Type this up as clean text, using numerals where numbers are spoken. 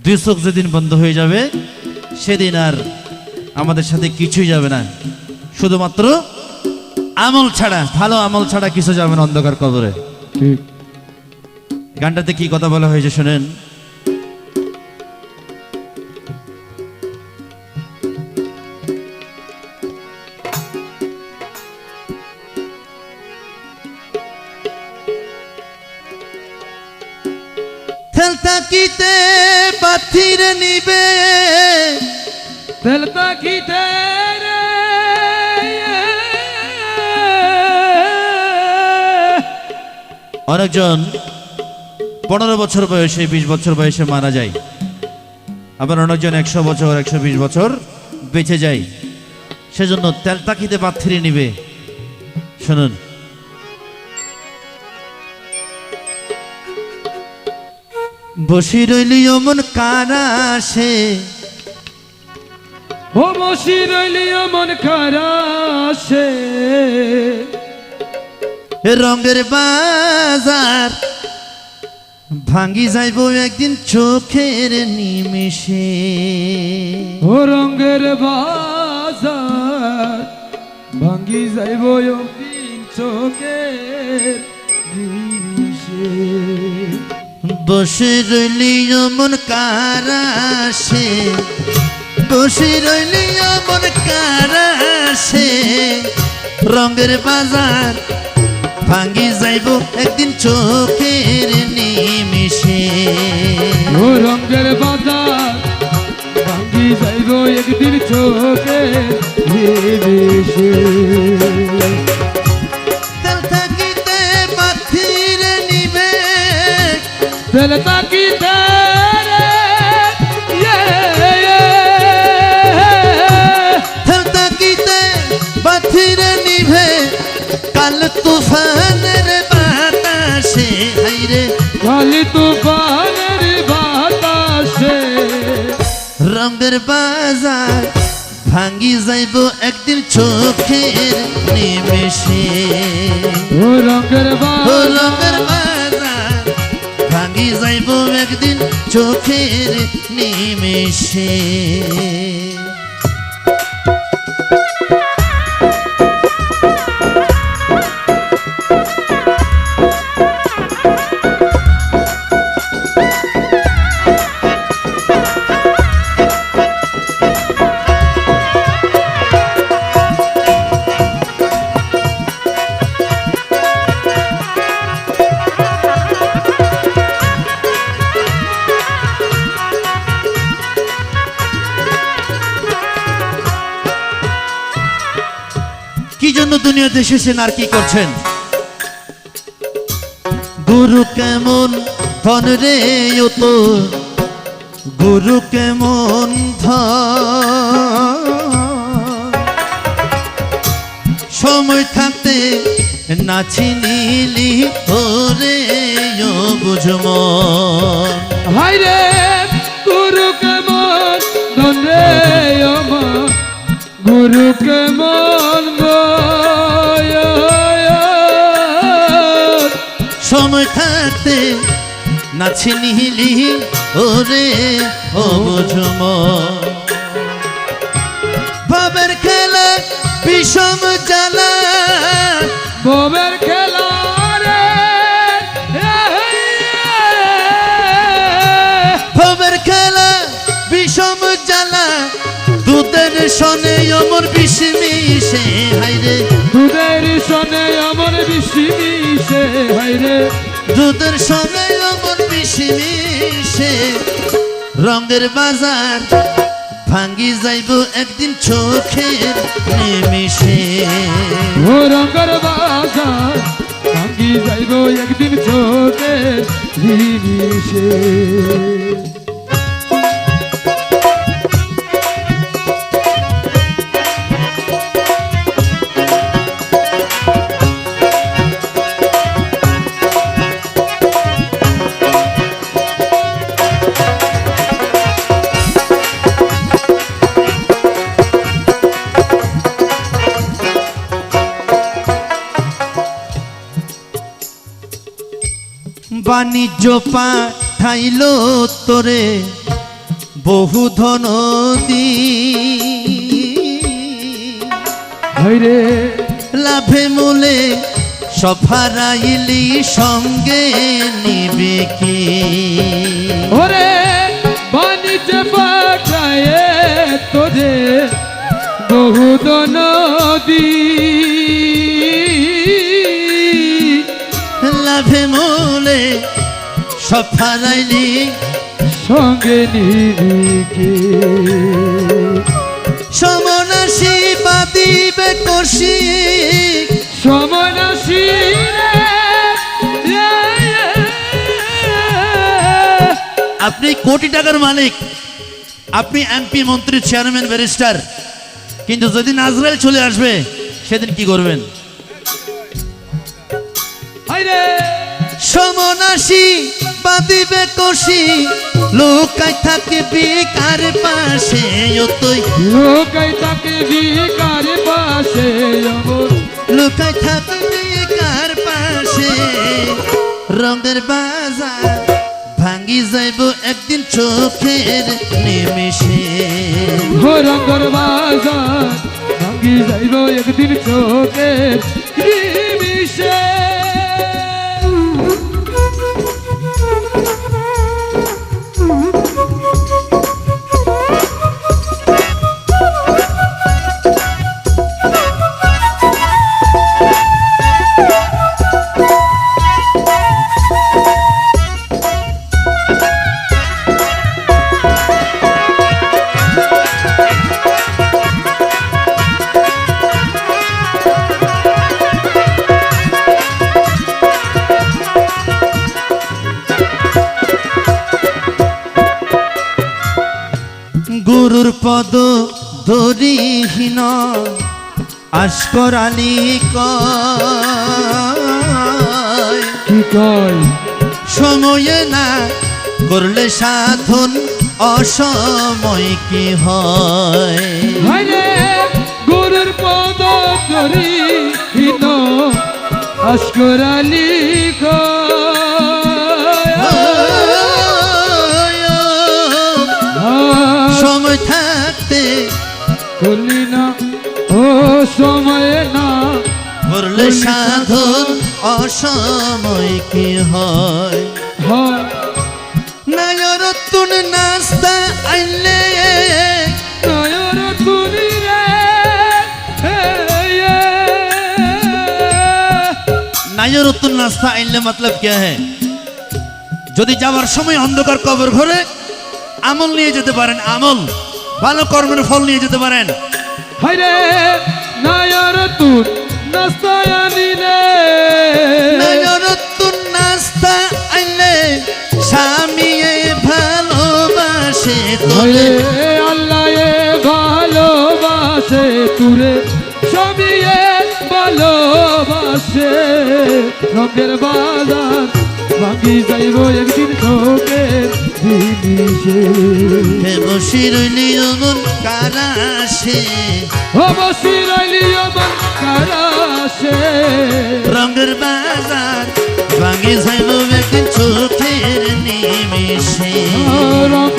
দুই চোখ যেদিন বন্ধ হয়ে যাবে সেদিন আর আমাদের সাথে কিছুই যাবে না, শুধুমাত্র আমল ছাড়া, ভালো আমল ছাড়া কিছু যাবে না অন্ধকার কবরে। ঠিক। গানটাতে কি কথা বলা হয়েছে শুনেন। থাকিতে পাথির নিবে তেল তাকিতে রে অনেকজন 15 বছর বয়সে 20 বছর বয়সে মারা যায়, আবার অনেকজন 100 বছর 120 বছর বেঁচে যায়। সেজন্য তেল তাকিতে পাথির নিবে। শুনুন, বসি রইলি অমন কারাসে, ও বসি রইলি মন খারাসে রঙের বাজার ভাঙ্গি যাইব একদিন চোখের নিমেষে। ও রঙের বাজার ভাঙ্গি যাইব একদিন চোখের নিমিষে। বসে রইলি অমন কারাসে, বসে রইলি অমন কারাসে রঙের বাজার ভাঙ্গি যাইব একদিন চোখের নিমিষে। ও রঙের বাজার ভাঙ্গি যাইব একদিন চোখের নিমিষে। তেল থাকিতে পাথির নিবে, তেল তাকিতে রে তেল থাকিতে পাথির নিভে কাল তুফানের বাতাসে। হাইরে কালি তুফানের বাতাসে রঙের বাজার ভাঙ্গি যাইব একদিন চোখের নিমেষে। ও রঙের ও বাজার রঙের বাজার ভাঙ্গি যাইব একদিন চোখের নিমেষে। কি জন্য দুনিয়াতে এসেছেন আর কি করছেন? গুরু কেমন ধন রে ও তো, গুরু কেমন ধন, সময় থাকতে না চিনিলি ওরে ও বুঝমন। হাই রে গুরু কেমন ধন রে আমার গুরু কেমন সময় থাকতে না চিনিলি ওরে ও বুঝমন। ভাবের খেলা বিষম জ্বালা, ববের খেলা রে ভাবের খেলা বিষম জ্বালা দুধের সনে অমর বিষ মিশে। হাইরে দুধের সনে আমার বৃষ্টি মিশে। হাই রে দুধের সনে অমর বিষ মিশে রঙের বাজার ভাঙ্গি যাইব একদিন চোখের নিমিষে। ও রঙের বাজার ভাঙ্গি যাইব একদিন চোখের নিমিষে। বাণিজ্য পাঠাইল তোরে বহু ধনদী হাইরে লাভে মূলে সব হারাইলি সঙ্গে নিবে কি ওরে বাণিজ্য পাঠায় তোরে বহুত নদী লাভে মূলে সব হারাইলি সঙ্গে নিরিখে সমনাসী বাদিবে কষি সমনাসী আপনি কোটি টাকার মালিক, আপনি এমপি মন্ত্রী চেয়ারম্যান ব্যারিস্টার, কিন্তু যদি আজরাইল চলে আসবে সেদিন কি করবেন? হাইরে সমনাসী বাদিবে কষি লোকাই থাকবি কার পাশে তুই লোকাই তাকে ভিকার পাশে অমর লোকাই থাকবি কার পাশে রঙের বাজার ভাঙ্গি যাইব একদিন চোখের নিমিষে রঙের বাজার ভাঙ্গি যাইব একদিন চোখের নিমিষে গুরুর পদ ধরিহীন আস্কর আলী কয় কি কয় সময়ে না করলে সাধন অসময় কি হয় হাইরে গুরুর পদ ধরি হীন আস্কর আলী সময় থাকতে করলি না ও সময় না করলে সাধন অসময় কি হয় হয় নায়রতুন নাস্তা আইলে নয়র তুলি রে নায়রতুন নাস্তা আইলে मतलब क्या है যদি যাওয়ার সময় অন্ধকার কবর ঘরে আমল নিয়ে যেতে পারেন, আমল ভালো কর্মের ফল নিয়ে যেতে পারেন। হাইরে নয়র তুল নাস্তায় আনিলে নায়রতুন নাস্তা আইলে স্বামী ভালোবাসে তোরে হাইরে আল্লাহ ভালোবাসে তুরে সবই ভালোবাসে রঙের বাজার ভাঙ্গি যাইব একদিন চোখের জিনিসে হে বসি রইলি অমন কারাসে অবশ্যই রইলি আমার কারাসে রঙের বাজার ভাঙি যাইব একদিন চোখের নিমিষে রঙ